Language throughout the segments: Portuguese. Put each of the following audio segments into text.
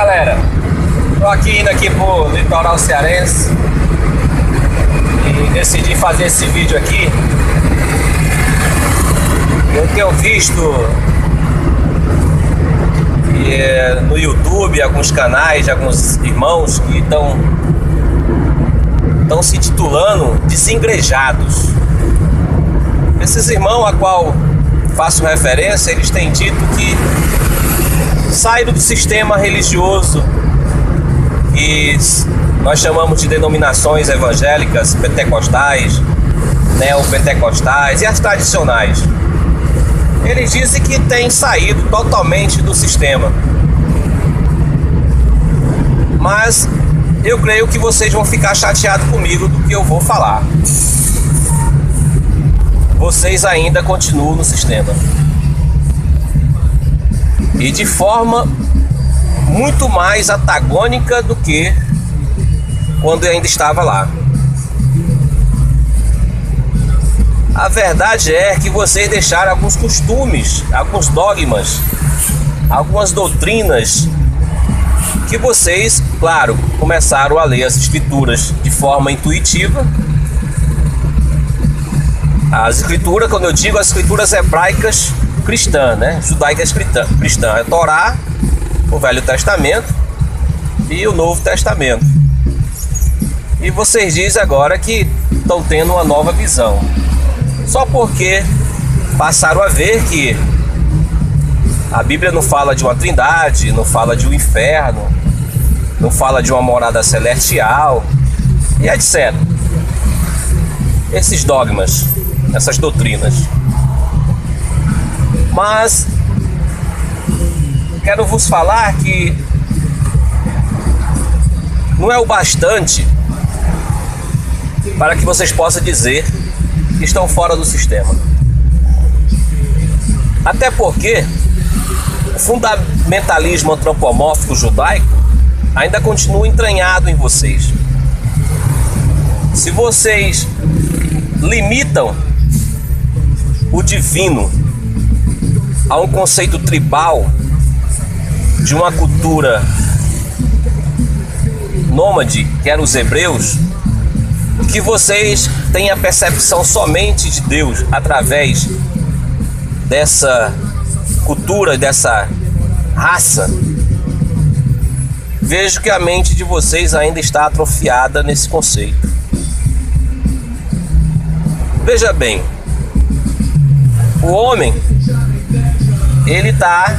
galera, tô aqui indo aqui pro litoral cearense e decidi fazer esse vídeo aqui. Eu tenho visto no YouTube alguns canais de alguns irmãos que estão se titulando desengrejados. Esses irmãos a qual faço referência, eles têm dito que saíram do sistema religioso que nós chamamos de denominações evangélicas, pentecostais, neopentecostais e as tradicionais. Eles dizem que têm saído totalmente do sistema. Mas eu creio que vocês vão ficar chateados comigo do que eu vou falar. Vocês ainda continuam no sistema. E de forma muito mais antagônica do que quando eu ainda estava lá. A verdade é que vocês deixaram alguns costumes, alguns dogmas, algumas doutrinas que vocês, claro, começaram a ler as escrituras de forma intuitiva. As escrituras, quando eu digo as escrituras hebraicas cristãs, judaicas cristãs, é Torá, o Velho Testamento e o Novo Testamento. E vocês dizem agora que estão tendo uma nova visão, só porque passaram a ver que a Bíblia não fala de uma trindade, não fala de um inferno, não fala de uma morada celestial e etc. Esses dogmas, essas doutrinas. Mas quero vos falar que não é o bastante para que vocês possam dizer que estão fora do sistema. Até porque o fundamentalismo antropomórfico judaico ainda continua entranhado em vocês. Se vocês limitam o divino a um conceito tribal de uma cultura nômade, que eram os hebreus, que vocês têm a percepção somente de Deus através dessa cultura, dessa raça, vejo que a mente de vocês ainda está atrofiada nesse conceito. Veja bem, o homem, ele está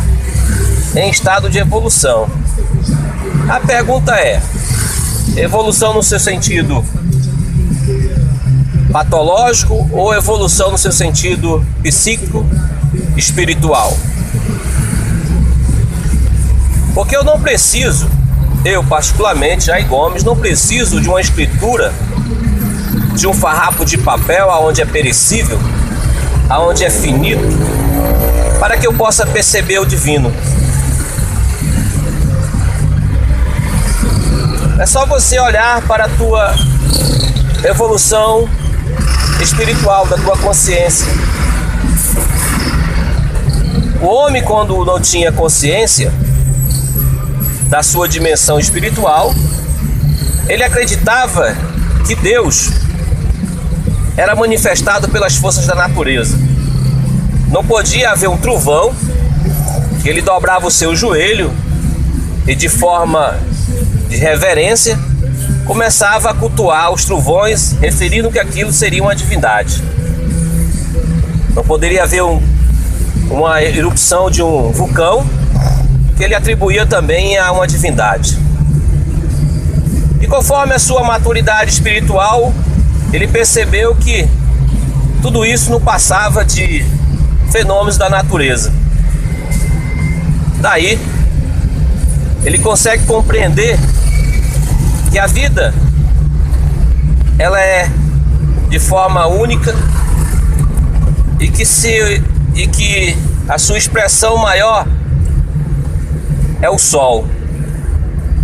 em estado de evolução. A pergunta é: evolução no seu sentido patológico ou evolução no seu sentido psíquico, espiritual? Porque eu não preciso, eu particularmente, Jair Gomes, não preciso de uma escritura, de um farrapo de papel aonde é perecível, aonde é finito, para que eu possa perceber o divino. É só você olhar para a tua evolução espiritual, da tua consciência. O homem, quando não tinha consciência da sua dimensão espiritual, ele acreditava que Deus era manifestado pelas forças da natureza. Não podia haver um trovão que ele dobrava o seu joelho e, de forma de reverência, começava a cultuar os trovões, referindo que aquilo seria uma divindade. Não poderia haver uma erupção de um vulcão que ele atribuía também a uma divindade. E conforme a sua maturidade espiritual, ele percebeu que tudo isso não passava de fenômenos da natureza. Daí, ele consegue compreender que a vida, ela é de forma única e que a sua expressão maior é o sol.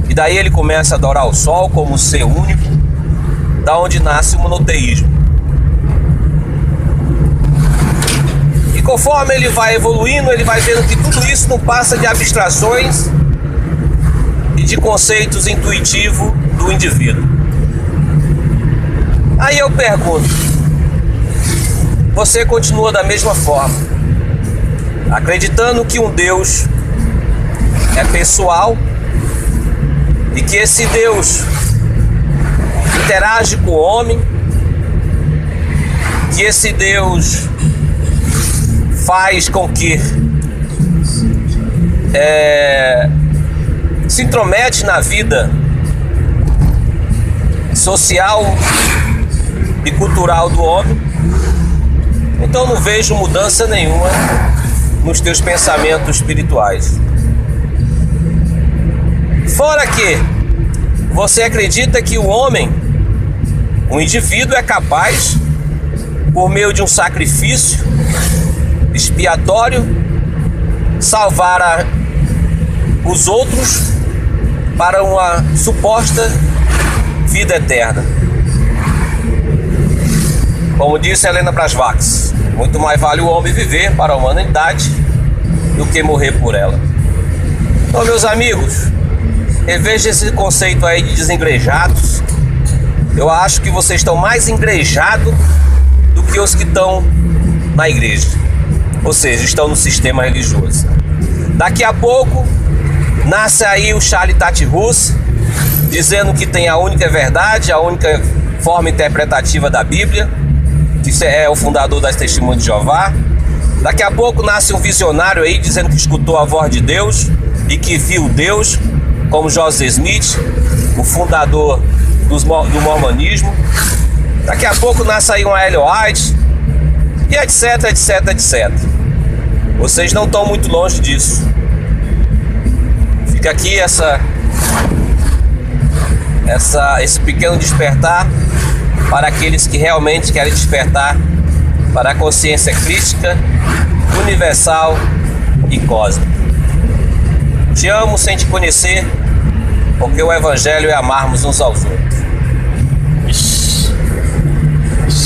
E daí ele começa a adorar o sol como ser único, da onde nasce o monoteísmo. E conforme ele vai evoluindo, ele vai vendo que tudo isso não passa de abstrações e de conceitos intuitivos do indivíduo. Aí eu pergunto, você continua da mesma forma, acreditando que um Deus é pessoal e que esse Deus interage com o homem, que esse Deus faz com que se intromete na vida social e cultural do homem. Então não vejo mudança nenhuma nos teus pensamentos espirituais. Fora que você acredita que o homem, o indivíduo, é capaz, por meio de um sacrifício expiatório, salvar os outros para uma suposta vida eterna. Como disse Helena Blavatsky, muito mais vale o homem viver para a humanidade do que morrer por ela. Então, meus amigos, reveja esse conceito aí de desengrejados. Eu acho que vocês estão mais engrejados do que os que estão na igreja, ou seja, estão no sistema religioso. Daqui a pouco nasce aí o Charlie Taze Russell dizendo que tem a única verdade, a única forma interpretativa da Bíblia, que é o fundador das Testemunhas de Jeová. Daqui a pouco nasce um visionário aí dizendo que escutou a voz de Deus e que viu Deus, como Joseph Smith, o fundador do mormonismo. Daqui a pouco nasce aí um Ellen White, e etc, etc, etc. Vocês não estão muito longe disso. Fica aqui esse pequeno despertar para aqueles que realmente querem despertar para a consciência crítica, universal e cósmica. Te amo sem te conhecer, porque o Evangelho é amarmos uns aos outros.